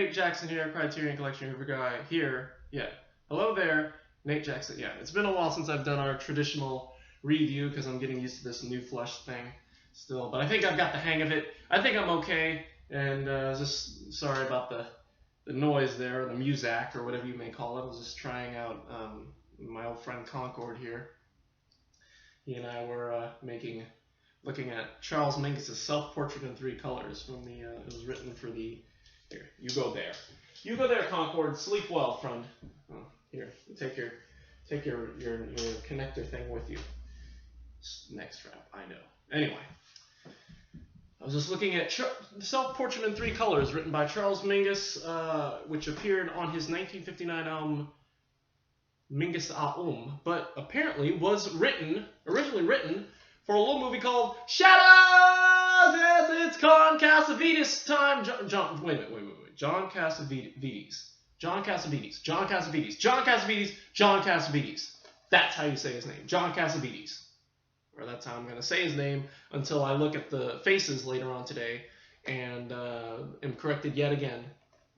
Nate Jackson here, Criterion Collection Review Guy here. Yeah, hello there, Nate Jackson. Yeah, it's been a while since I've done our traditional review because I'm getting used to this new flush thing still. But I think I've got the hang of it. I think I'm okay, and just sorry about the noise there, or the muzak, or whatever you may call it. I was just trying out my old friend Concord here. He and I were looking at Charles Mingus' Self-Portrait in Three Colors from the, it was written for the, here, you go there. You go there, Concord. Sleep well, friend. Oh, here, take your connector thing with you. Neck strap, I know. Anyway, I was just looking at Self-Portrait in Three Colors, written by Charles Mingus, which appeared on his 1959 album Mingus but apparently was originally written for a little movie called Shadows! Yes, it's Cassavetes time! Wait. John Cassavetes. That's how you say his name. John Cassavetes. Or that's how I'm going to say his name until I look at the faces later on today and am corrected yet again.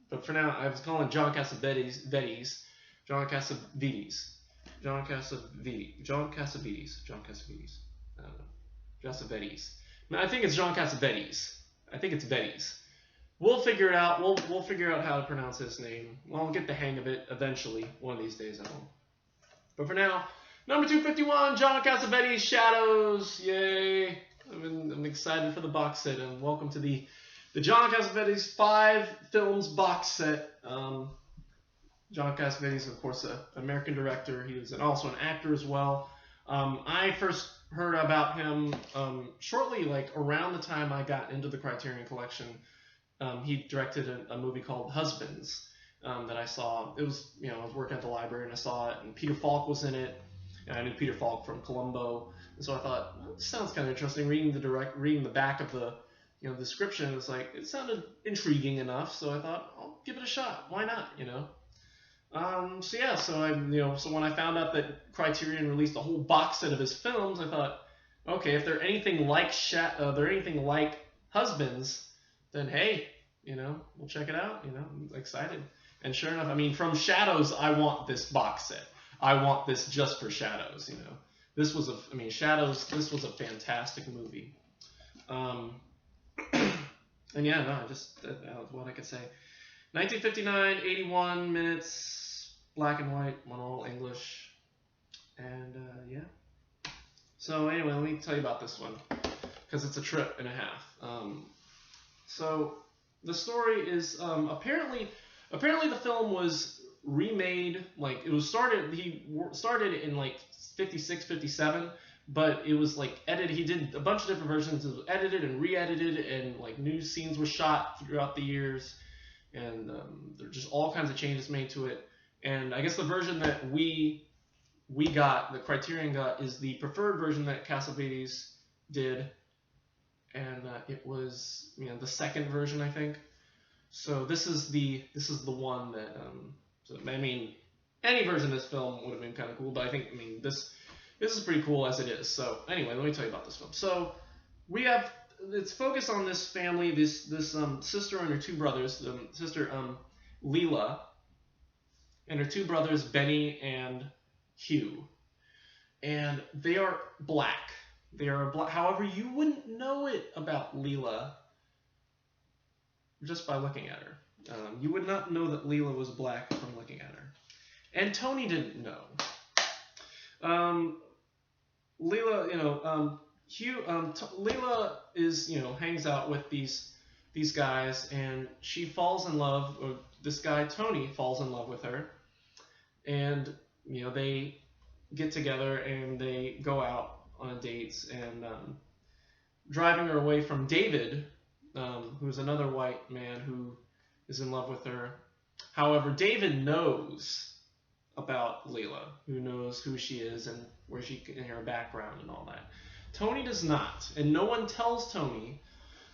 But for now, I was calling John Cassavetes. John Cassavetes. I don't know. Cassavettes. I think it's John Cassavettes. I think it's Vetties. We'll figure it out. We'll figure out how to pronounce his name. I'll get the hang of it eventually. One of these days I will. But for now, number 251, John Cassavettes, Shadows. Yay! I'm excited for the box set, and welcome to the John Cassavetes 5 films box set. John Cassavetes, of course, an American director. He was also an actor as well. I first heard about him shortly, like around the time I got into the Criterion Collection. He directed a movie called Husbands that I saw. It was, I was working at the library and I saw it, and Peter Falk was in it. And I knew Peter Falk from Columbo, and so I thought, well, this sounds kind of interesting. Reading the back of the description, it's like it sounded intriguing enough. So I thought, I'll give it a shot. Why not? So when I found out that Criterion released a whole box set of his films, I thought, okay, if they're anything like Husbands, then hey, we'll check it out. I'm excited. And sure enough, from Shadows, I want this box set. I want this just for Shadows. Shadows. This was a fantastic movie. And yeah, no, that was what I could say. 1959, 81 minutes, black and white, one all English, and yeah. So anyway, let me tell you about this one, because it's a trip and a half. So the story is apparently the film was remade, like he started in like 56, 57, but it was like edited. He did a bunch of different versions. It was edited and re-edited, and like new scenes were shot throughout the years. And there are just all kinds of changes made to it. And I guess the version that we got, the Criterion got, is the preferred version that Cassavetes did. And it was the second version, I think. So this is the one that any version of this film would have been kind of cool, but I think this is pretty cool as it is. So anyway, let me tell you about this film. So it's focused on this family, this sister and her two brothers. The sister Leela and her two brothers Benny and Hugh, and they are black. However, you wouldn't know it about Leela just by looking at her. You would not know that Leela was black from looking at her, and Tony didn't know. Leela, Leela is, hangs out with these guys, and she falls in love, or this guy, Tony, falls in love with her, and, they get together and they go out on dates, and driving her away from David, who's another white man who is in love with her. However, David knows about Leela, who knows who she is and where she, in her background and all that. Tony does not, and no one tells Tony.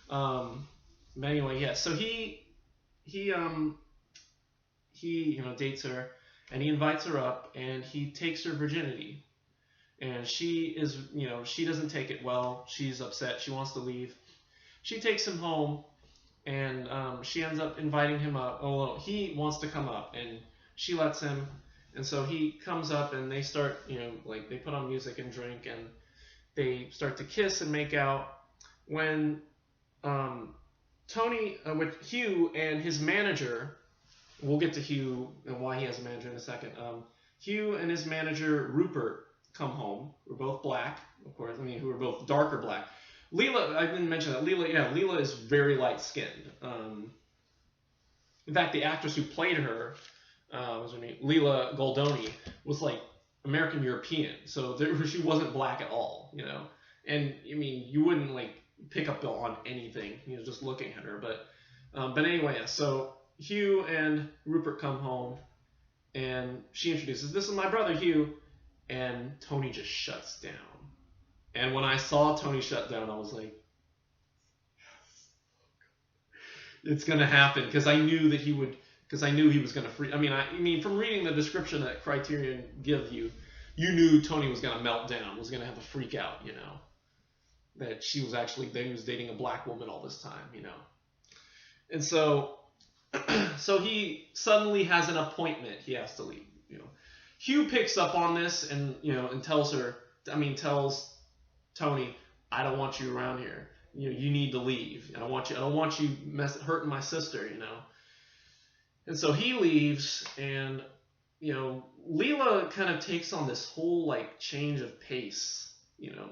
But anyway, yeah. So he dates her, and he invites her up, and he takes her virginity, and she is, she doesn't take it well. She's upset. She wants to leave. She takes him home, and she ends up inviting him up. Oh, well, he wants to come up, and she lets him. And so he comes up, and they start, like they put on music and drink, and they start to kiss and make out. When with Hugh and his manager, we'll get to Hugh and why he has a manager in a second. Hugh and his manager Rupert come home. We're both black, of course. I mean, who are both darker black. Leela, I didn't mention that. Leela is very light skinned. In fact, the actress who played her, was her name? Leela Goldoni, was like American European, so she wasn't black at all, And I mean, you wouldn't like pick up on anything, just looking at her. But anyway, so Hugh and Rupert come home, and she introduces, "This is my brother Hugh," and Tony just shuts down. And when I saw Tony shut down, I was like, it's gonna happen, because I knew that he would. Because I knew he was going to freak. I mean, from reading the description that Criterion give you, you knew Tony was going to melt down, was going to have a freak out, that that he was dating a black woman all this time, And so, so he suddenly has an appointment. He has to leave, Hugh picks up on this and, and tells Tony, "I don't want you around here. You need to leave. I don't want you hurting my sister, And so he leaves, and Leela kind of takes on this whole like change of pace,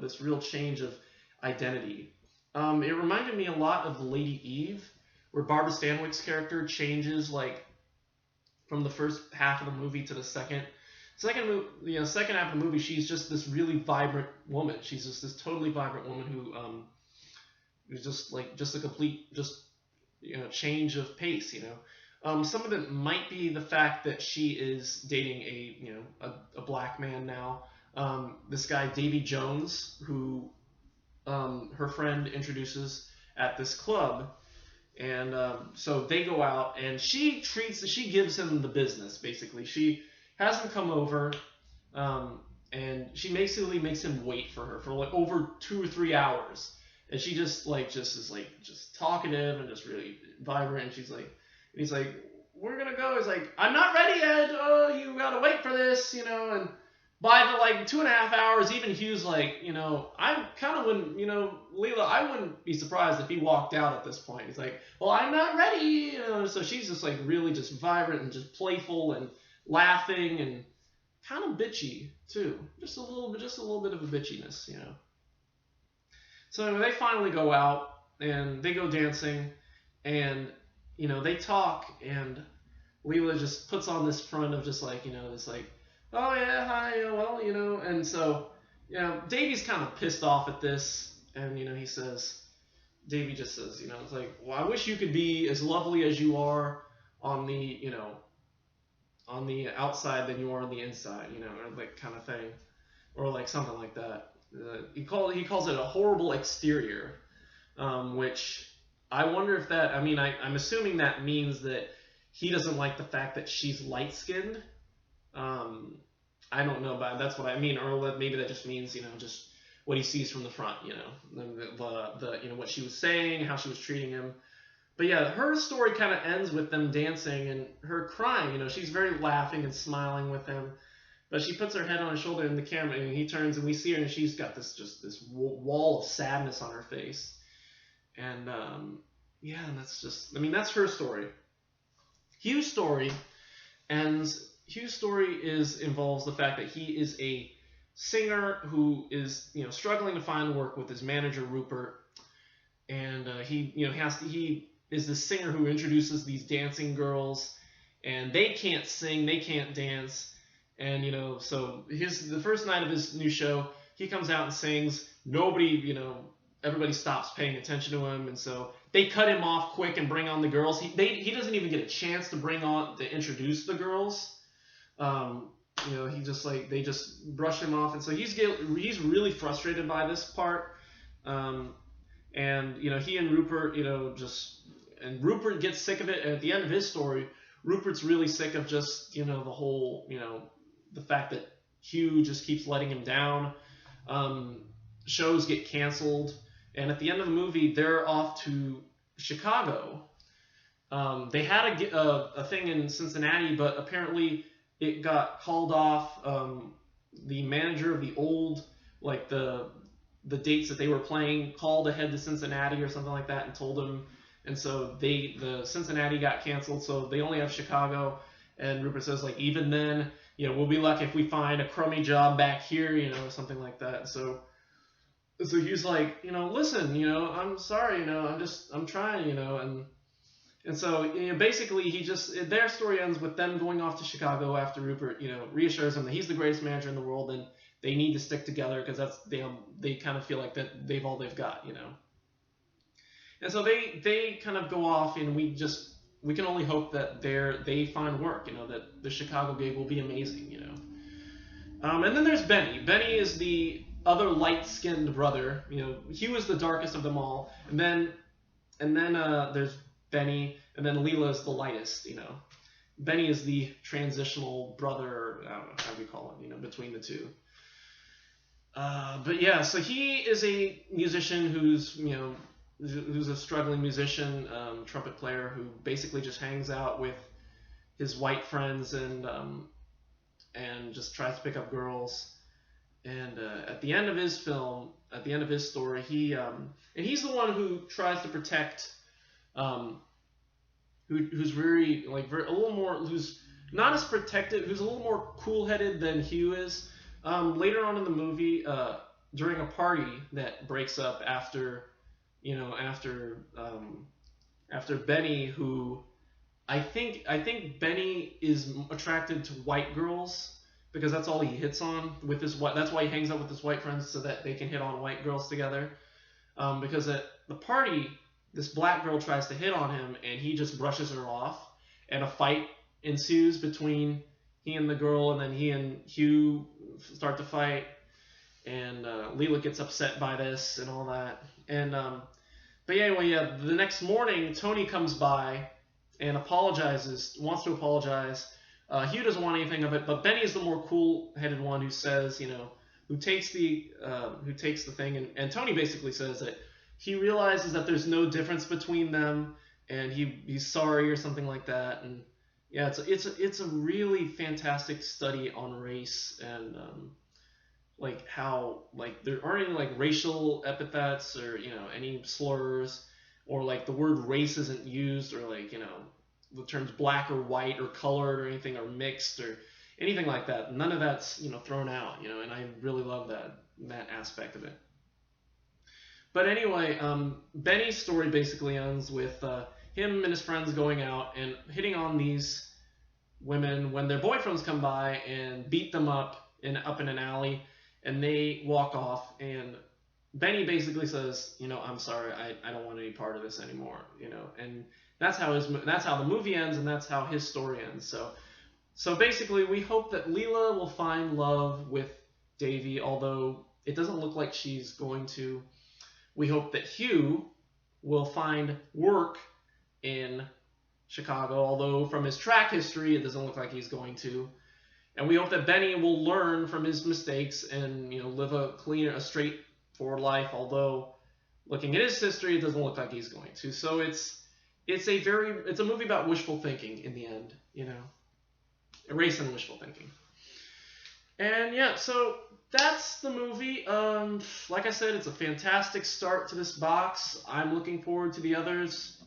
this real change of identity. It reminded me a lot of Lady Eve, where Barbara Stanwyck's character changes like from the first half of the movie to the second half of the movie. She's just this really vibrant woman. She's just this totally vibrant woman who is just a complete change of pace, Some of it might be the fact that she is dating a black man now. This guy Davy Jones, who her friend introduces at this club, and so they go out, and she gives him the business. Basically, she has him come over, and she basically makes him wait for her for like over 2 or 3 hours, and she is talkative and just really vibrant. And he's like, "We're gonna go." He's like, "I'm not ready yet. Oh, you gotta wait for this, And by the 2.5 hours, even Hugh's like, I kind of wouldn't, Leela, I wouldn't be surprised if he walked out at this point. He's like, "Well, I'm not ready." So she's just like really just vibrant and just playful and laughing and kind of bitchy too, just a little bit of a bitchiness, So anyway, they finally go out and they go dancing, and they talk, and Leela just puts on this front of just like, this like, "Oh yeah, hi, well, and so, Davy's kind of pissed off at this, and, Davy just says, it's like, "Well, I wish you could be as lovely as you are on the, on the outside than you are on the inside, or like kind of thing," or like something like that. He calls it a horrible exterior, which I wonder if that, I'm assuming that means that he doesn't like the fact that she's light-skinned. I don't know, but that's what I mean. Or maybe that just means, just what he sees from the front, the what she was saying, how she was treating him. But yeah, her story kind of ends with them dancing and her crying. She's very laughing and smiling with him. But she puts her head on his shoulder in the camera, and he turns, and we see her, and she's got this wall of sadness on her face. And and that's her story. Hugh's story involves the fact that he is a singer who is struggling to find work with his manager Rupert, and he is the singer who introduces these dancing girls, and they can't sing, they can't dance, and so the first night of his new show, he comes out and sings. Everybody stops paying attention to him, and so they cut him off quick and bring on the girls. He doesn't even get a chance to introduce the girls. They just brush him off, and so he's really frustrated by this part. And he and Rupert, and Rupert gets sick of it. And at the end of his story, Rupert's really sick of just the whole the fact that Hugh just keeps letting him down. Shows get canceled. And at the end of the movie, they're off to Chicago. They had a thing in Cincinnati, but apparently it got called off. The manager of the old, like the dates that they were playing, called ahead to Cincinnati or something like that and told them. And so the Cincinnati got canceled, so they only have Chicago. And Rupert says, like, even then, we'll be lucky if we find a crummy job back here, something like that. So he's like, listen, I'm sorry, I'm trying, and so basically their story ends with them going off to Chicago after Rupert, reassures them that he's the greatest manager in the world and they need to stick together because they kind of feel like that they've all they've got, And so they kind of go off, and we can only hope that they find work, that the Chicago gig will be amazing, And then there's Benny. Benny is the other light-skinned brother. Hugh is the darkest of them all, and then there's Benny, and then Leela is the lightest. Benny is the transitional brother. I don't know how we call it. Between the two. But yeah, so he is a musician who's a struggling musician, trumpet player who basically just hangs out with his white friends and just tries to pick up girls. And at the end of his film, at the end of his story, he's the one who tries to protect, who's very a little more, who's not as protective, who's a little more cool-headed than Hugh is. Later on in the movie, during a party that breaks up after Benny, who I think Benny is attracted to white girls because that's all he hits on with his white. That's why he hangs out with his white friends, so that they can hit on white girls together. Because at the party, this black girl tries to hit on him, and he just brushes her off, and a fight ensues between he and the girl, and then he and Hugh start to fight, and Leela gets upset by this and all that. And but yeah, anyway, the next morning, Tony comes by and wants to apologize. Hugh doesn't want anything of it, but Benny is the more cool-headed one who says, who takes the thing, and Tony basically says that he realizes that there's no difference between them, and he's sorry or something like that. And yeah, it's a really fantastic study on race and how there aren't any racial epithets or any slurs, or the word race isn't used, or the terms black or white or colored or anything are mixed or anything like that. None of that's thrown out, and I really love that aspect of it. But anyway, Benny's story basically ends with him and his friends going out and hitting on these women when their boyfriends come by and beat them up in an alley, and they walk off, and Benny basically says, I'm sorry, I don't want any part of this anymore, and that's how the movie ends, and that's how his story ends. So basically, we hope that Leela will find love with Davy, although it doesn't look like she's going to. We hope that Hugh will find work in Chicago, although from his track history, it doesn't look like he's going to. And we hope that Benny will learn from his mistakes and live a straightforward life, although looking at his history, it doesn't look like he's going to. So it's a movie about wishful thinking in the end, erasing wishful thinking. And yeah, so that's the movie. Like I said, it's a fantastic start to this box. I'm looking forward to the others,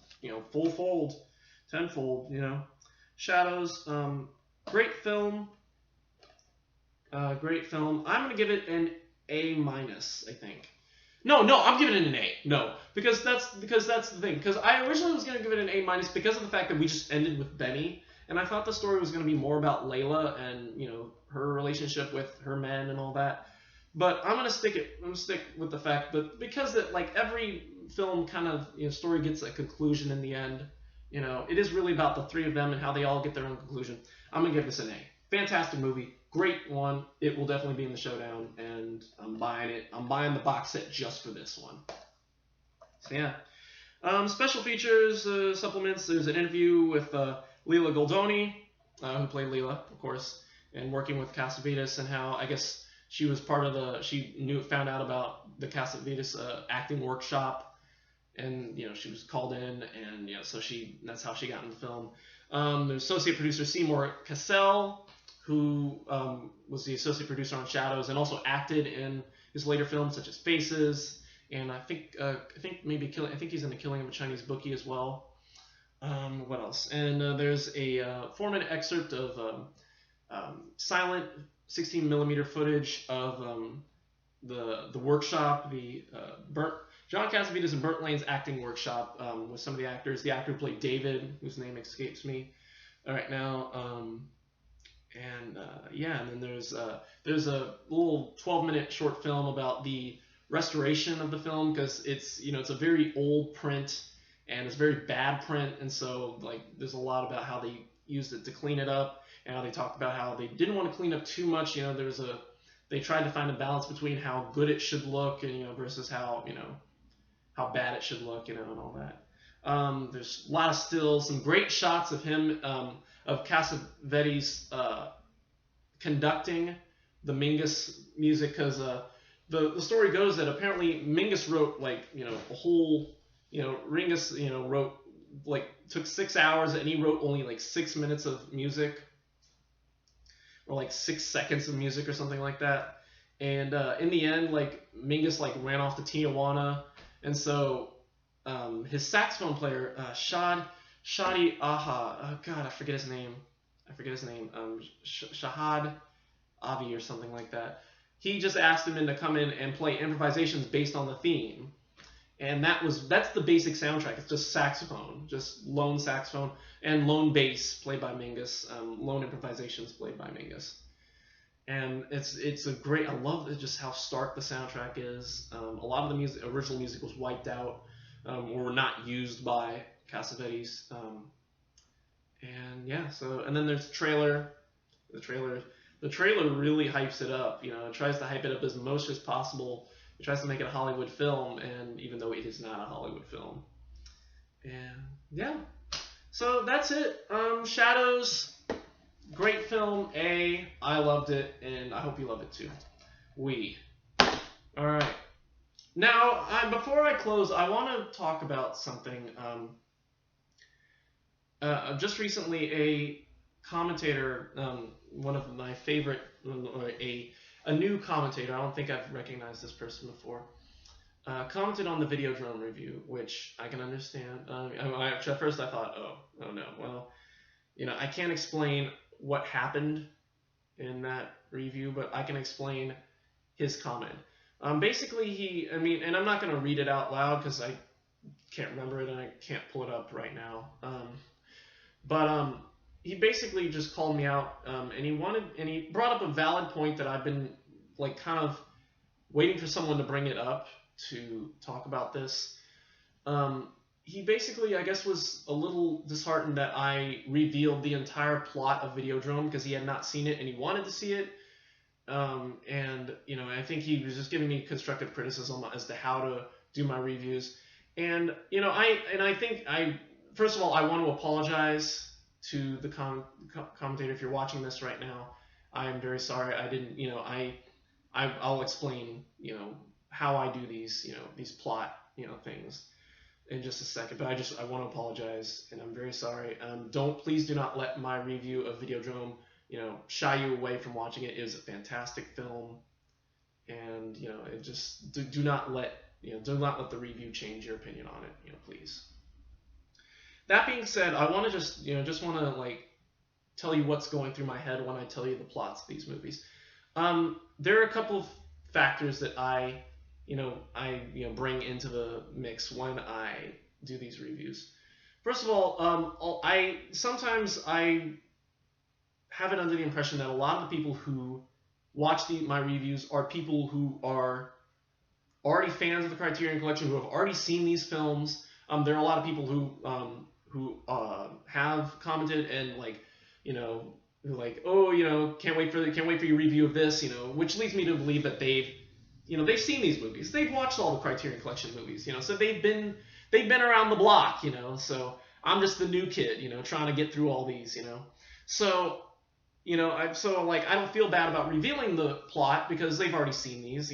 full-fold, tenfold, Shadows, great film. Great film. I'm going to give it an A-, I think. No, I'm giving it an A. No, because that's the thing. Because I originally was going to give it an A- because of the fact that we just ended with Benny, and I thought the story was going to be more about Layla and her relationship with her men and all that. But I'm gonna stick with the fact that because every film kind of story gets a conclusion in the end. It is really about the three of them and how they all get their own conclusion. I'm gonna give this an A. Fantastic movie. Great one. It will definitely be in the showdown, and I'm buying it. I'm buying the box set just for this one. So yeah. Special features, supplements. There's an interview with Leela Goldoni, who played Leela, of course, and working with Cassavettes, and how I guess she was part of found out about the Cassavetes acting workshop, and she was called in, and so that's how she got in the film. There's associate producer Seymour Cassell, who was the associate producer on Shadows and also acted in his later films such as Faces, and I think he's in The Killing of a Chinese Bookie as well. What else? And there's a 4-minute excerpt of silent 16mm footage of the workshop, the John Cassavetes and Burt Lane's acting workshop with some of the actors. The actor who played David, whose name escapes me right now. And then there's a little 12-minute short film about the restoration of the film, because it's a very old print and it's very bad print, and so there's a lot about how they used it to clean it up, and how they talked about how they didn't want to clean up too much. They tried to find a balance between how good it should look and versus how bad it should look, and all that. There's a lot of stills, some great shots of him, of Cassavettes conducting the Mingus music, because the story goes that apparently Mingus wrote a whole, Ringus wrote took 6 hours, and he wrote only 6 minutes of music, or 6 seconds of music or something like that. And in the end, Mingus ran off to Tijuana, and so his saxophone player, Shadi Aha, God, I forget his name. Shahad Avi or something like that. He just asked him to come in and play improvisations based on the theme, and that's the basic soundtrack. It's just saxophone, just lone saxophone and lone bass played by Mingus, lone improvisations played by Mingus. And it's a great. I love just how stark the soundtrack is. A lot of the original music was wiped out, or were not used by Cassavetes. And then there's the trailer. The trailer really hypes it up. It tries to hype it up as much as possible. It tries to make it a Hollywood film, and even though it is not a Hollywood film. And so that's it. Shadows, great film. I loved it, and I hope you love it too. All right. Now, before I close, I want to talk about something. Just recently, a commentator, one of my favorite, a new commentator, I don't think I've recognized this person before, commented on the Videodrome review, which I can understand. At first I thought, oh no, well, I can't explain what happened in that review, but I can explain his comment. Basically, and I'm not going to read it out loud because I can't remember it and I can't pull it up right now. But he basically just called me out, and he brought up a valid point that I've been kind of waiting for someone to bring it up to talk about this. He basically, I guess, was a little disheartened that I revealed the entire plot of Videodrome because he had not seen it and he wanted to see it. And I think he was just giving me constructive criticism as to how to do my reviews. And I think first of all, I want to apologize to the commentator. If you're watching this right now, I am very sorry. I didn't, I'll explain, how I do these plot, things in just a second. But I want to apologize, and I'm very sorry. Please do not let my review of Videodrome, shy you away from watching it. It is a fantastic film, and it just do not let the review change your opinion on it, please. That being said, I want to just want to tell you what's going through my head when I tell you the plots of these movies. There are a couple of factors that I bring into the mix when I do these reviews. First of all, sometimes I have it under the impression that a lot of the people who watch my reviews are people who are already fans of the Criterion Collection, who have already seen these films. There are a lot of people who have commented and can't wait for your review of this, which leads me to believe that they've seen these movies. They've watched all the Criterion Collection movies, so they've been around the block, so I'm just the new kid, trying to get through all these, So, I don't feel bad about revealing the plot because they've already seen these,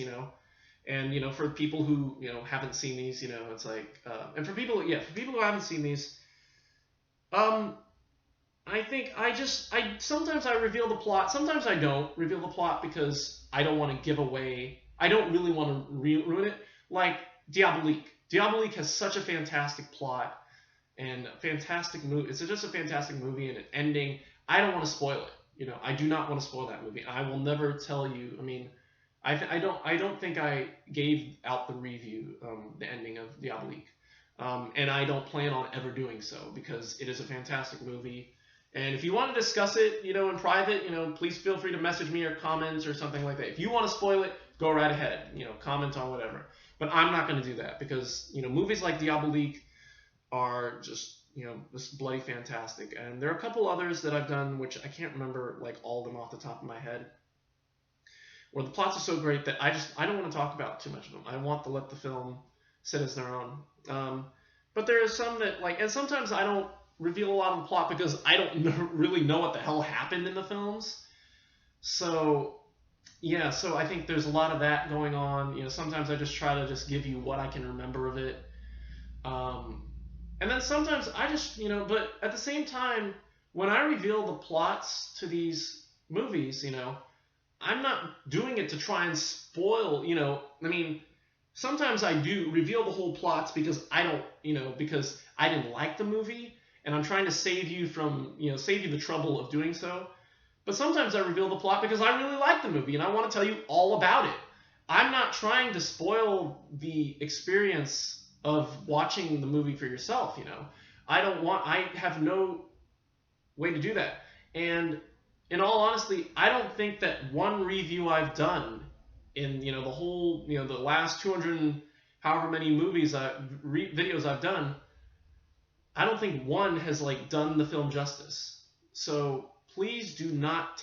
And for people who haven't seen these, it's like, and for people who haven't seen these, um, I think sometimes I reveal the plot, sometimes I don't reveal the plot because I don't want to give away, I don't really want to ruin it. Like Diabolique. Diabolique has such a fantastic plot and a fantastic movie. It's just a fantastic movie and an ending. I don't want to spoil it. I do not want to spoil that movie. I will never tell you. I mean, I don't think I gave out the review, the ending of Diabolique, and I don't plan on ever doing so because it is a fantastic movie. And if you want to discuss it, in private, please feel free to message me or comments or something like that. If you want to spoil it, go right ahead. Comment on whatever. But I'm not going to do that because movies like Diabolique are just just bloody fantastic. And there are a couple others that I've done which I can't remember like all of them off the top of my head, where the plots are so great that I don't want to talk about too much of them. I want to let the film sit as their own. But there are some that and sometimes I don't reveal a lot of the plot because I don't really know what the hell happened in the films. So yeah, so I think there's a lot of that going on. Sometimes I just try to just give you what I can remember of it. And then sometimes I just, but at the same time, when I reveal the plots to these movies, I'm not doing it to try and spoil, I mean, sometimes I do reveal the whole plots because I don't, because I didn't like the movie and I'm trying to save you from, save you the trouble of doing so. But sometimes I reveal the plot because I really like the movie and I want to tell you all about it. I'm not trying to spoil the experience of watching the movie for yourself, I have no way to do that. And in all honesty, I don't think that one review I've done in, the whole, the last 200 and however many videos I've done, I don't think one has done the film justice. So please do not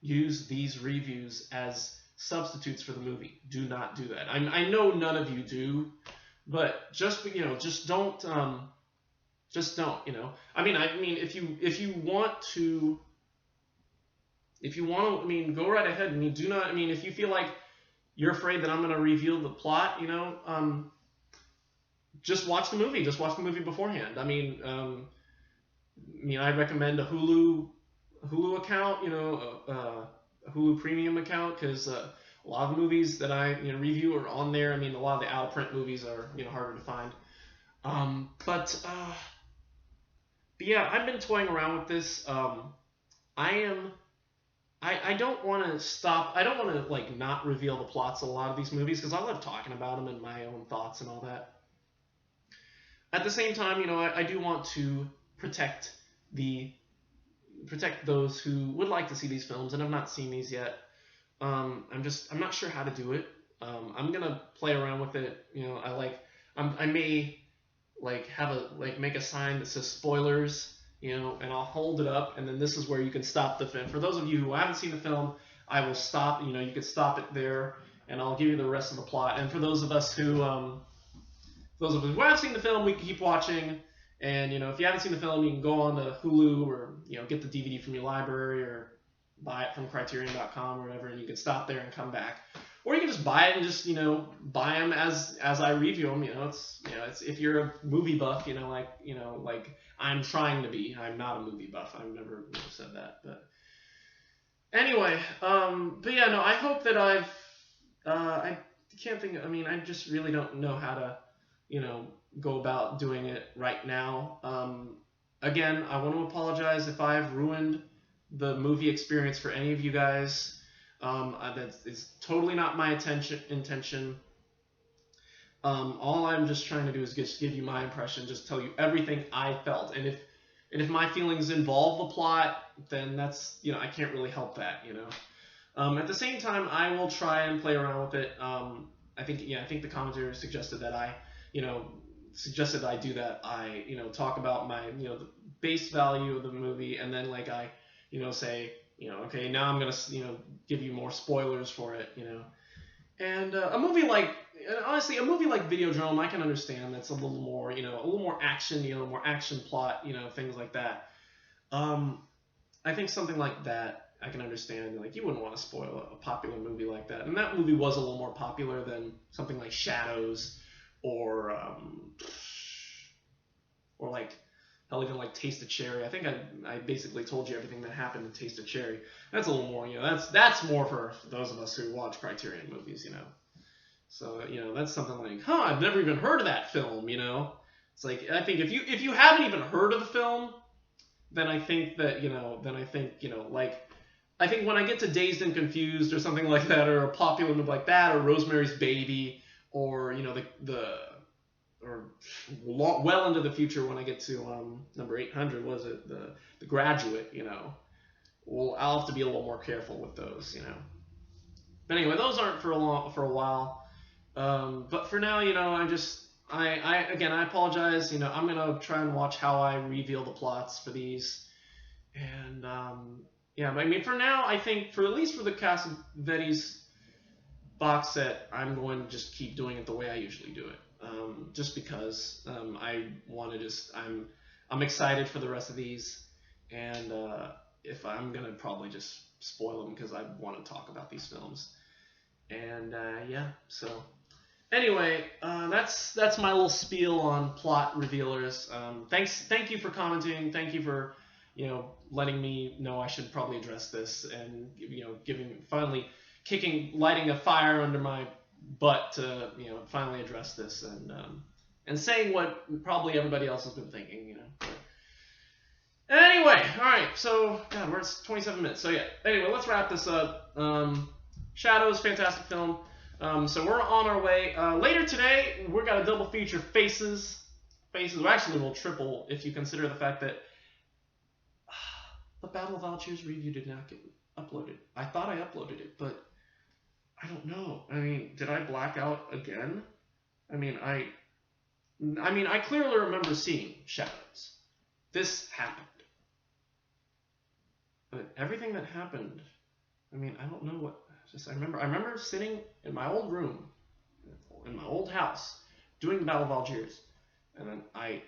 use these reviews as substitutes for the movie. Do not do that. I know none of you do, but just don't. I mean, if you want to, go right ahead. Do not. If you feel like you're afraid that I'm going to reveal the plot, just watch the movie. Just watch the movie beforehand. I recommend a Hulu account, a Hulu Premium account, because a lot of the movies that I review are on there. A lot of the out of print movies are harder to find. But yeah, I've been toying around with this. I don't want to stop. I don't want to not reveal the plots of a lot of these movies because I love talking about them and my own thoughts and all that. At the same time, I do want to protect those who would like to see these films and have not seen these yet. I'm not sure how to do it. I'm gonna play around with it. I may make a sign that says spoilers, and I'll hold it up, and then this is where you can stop the film. For those of you who haven't seen the film, I will stop. You can stop it there, and I'll give you the rest of the plot. And for those of us who have seen the film, we can keep watching. And if you haven't seen the film, you can go on to Hulu or get the DVD from your library or buy it from Criterion.com or whatever, and you can stop there and come back. Or you can just buy it and just buy them as I review them. It's if you're a movie buff, like I'm trying to be. I'm not a movie buff. I've never said that. But anyway, but yeah, no. I hope that I can't think. I just really don't know how to go about doing it right now. Again, I want to apologize if I've ruined the movie experience for any of you guys. That is totally not my intention. All I'm just trying to do is just give you my impression, just tell you everything I felt. And if my feelings involve the plot, then that's, I can't really help that, At the same time, I will try and play around with it. I think the commentator suggested that I do that. I, talk about my, the base value of the movie, and then I, say, okay, now I'm going to, give you more spoilers for it, And a movie like Videodrome, I can understand that's a little more, a little more action, more action plot, things like that. I think something like that, I can understand, like, you wouldn't want to spoil a popular movie like that. And that movie was a little more popular than something like Shadows, or like, hell, even like Taste of Cherry. I think I basically told you everything that happened in Taste of Cherry. That's a little more, that's more for those of us who watch Criterion movies, So, that's something like, I've never even heard of that film, It's like, I think if you haven't even heard of the film, then I think that, like, I think when I get to Dazed and Confused or something like that, or a popular movie like that, or Rosemary's Baby, or, or well into the future when I get to number 800, was it, the Graduate, I'll have to be a little more careful with those, But anyway, those aren't for a while. But for now, I apologize. I'm gonna try and watch how I reveal the plots for these, and but I mean, for now, I think at least for the Cassavettes box set, I'm going to just keep doing it the way I usually do it, just because I want to I'm excited for the rest of these, and if I'm gonna probably just spoil them because I want to talk about these films, and so. Anyway, that's my little spiel on plot revealers. Thank you for commenting. Thank you for letting me know I should probably address this, and lighting a fire under my butt to finally address this, and saying what probably everybody else has been thinking. Anyway, all right. So God, we're at 27 minutes. So yeah. Anyway, let's wrap this up. Shadows, fantastic film. So we're on our way. Later today, we've got a double feature, Faces. Well, actually, we'll triple if you consider the fact that the Battle of Algiers review did not get uploaded. I thought I uploaded it, but I don't know. I mean, did I black out again? I mean, I clearly remember seeing Shadows. This happened. But everything that happened, I mean, I don't know what. I remember sitting in my old room, in my old house, doing the Battle of Algiers, and then I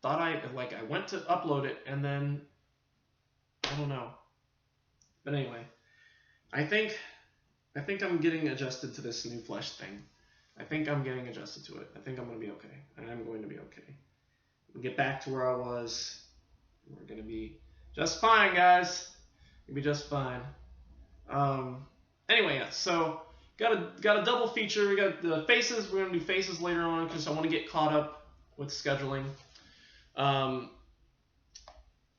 thought I went to upload it, and then I don't know. But anyway, I think I'm getting adjusted to this new flesh thing. I think I'm getting adjusted to it. I think I'm going to be okay. I'm going to be okay. We'll get back to where I was. We're going to be just fine, guys. We'll be just fine. Anyway, yeah, so got a double feature. We got the Faces. We're going to do Faces later on because I want to get caught up with scheduling. And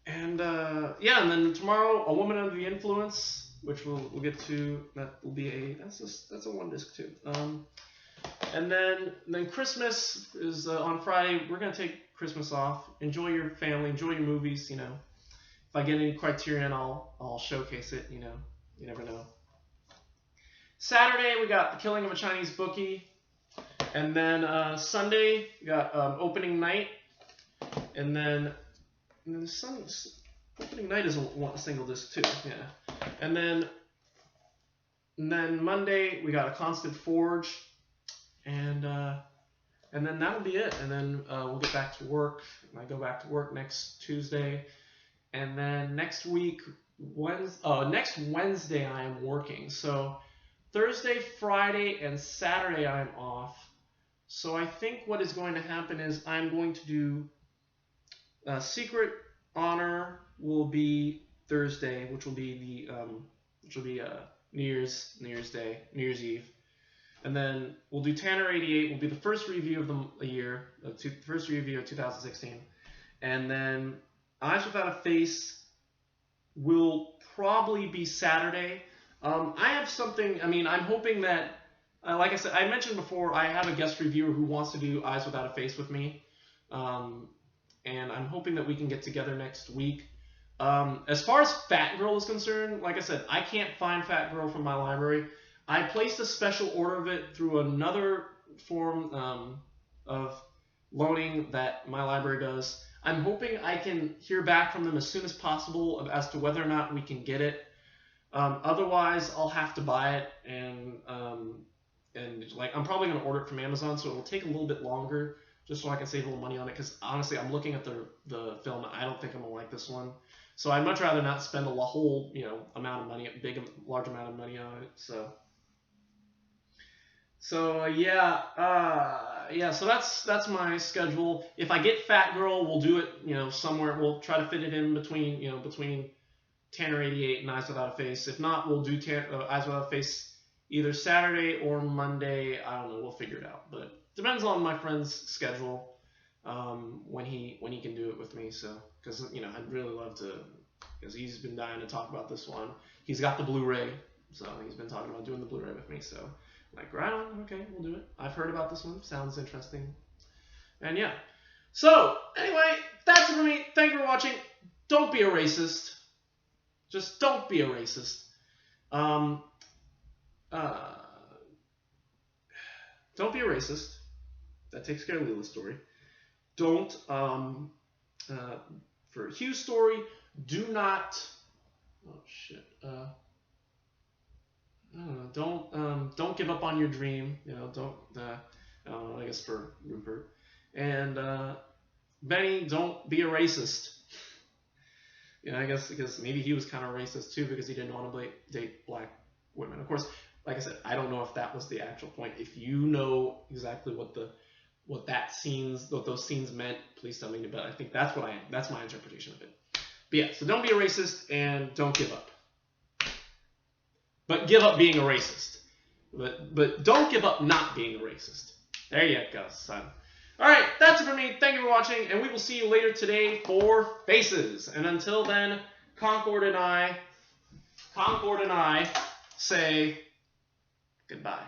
then tomorrow, A Woman Under the Influence, which we'll get to. That will be that's a one disc too. And then Christmas is on Friday. We're going to take Christmas off. Enjoy your family. Enjoy your movies. If I get any Criterion, I'll showcase it. You never know. Saturday, we got The Killing of a Chinese Bookie. And then Sunday, we got opening night. And then opening night is a single disc too. Yeah. And then Monday, we got A Constant Forge. And then that'll be it. And then we'll get back to work. I go back to work next Tuesday. And then next Wednesday, I am working. So Thursday, Friday, and Saturday I'm off. So I think what is going to happen is I'm going to do Secret Honor will be Thursday, which will be New Year's Day, New Year's Eve, and then we'll do Tanner 88. Will be the first review of the year, first review of 2016, and then Eyes Without a Face will probably be Saturday. I have something, I'm hoping that, like I said, I mentioned before, I have a guest reviewer who wants to do Eyes Without a Face with me, and I'm hoping that we can get together next week. As far as Fat Girl is concerned, like I said, I can't find Fat Girl from my library. I placed a special order of it through another form of loaning that my library does. I'm hoping I can hear back from them as soon as possible as to whether or not we can get it. Otherwise, I'll have to buy it, and I'm probably going to order it from Amazon, so it will take a little bit longer, just so I can save a little money on it. Because honestly, I'm looking at the film, and I don't think I'm going to like this one. So I'd much rather not spend a whole, you know, amount of money, large amount of money on it. So yeah. So that's my schedule. If I get Fat Girl, we'll do it, you know, somewhere. We'll try to fit it in between, you know, between Tanner 88 and Eyes Without a Face. If not, we'll do Eyes Without a Face either Saturday or Monday. I don't know. We'll figure it out. But depends on my friend's schedule, when he can do it with me. So, because, you know, I'd really love to, because he's been dying to talk about this one. He's got the Blu-ray, so he's been talking about doing the Blu-ray with me. So, like, right on. Okay, we'll do it. I've heard about this one. Sounds interesting. And yeah. So anyway, that's it for me. Thank you for watching. Don't be a racist. Just don't be a racist. Don't be a racist. That takes care of Lila's story. Don't, for Hugh's story, do not, oh shit, don't give up on your dream. You know, don't, I don't know, I guess for Rupert. And, Benny, don't be a racist. You know, I guess because maybe he was kind of racist too because he didn't want to date black women. Of course, like I said, I don't know if that was the actual point. If you know exactly what those scenes meant, please tell me. But I think that's my interpretation of it. But yeah, so don't be a racist and don't give up. But give up being a racist. But don't give up not being a racist. There you go, son. All right, that's it for me. Thank you for watching, and we will see you later today for Faces. And until then, Concord and I say goodbye.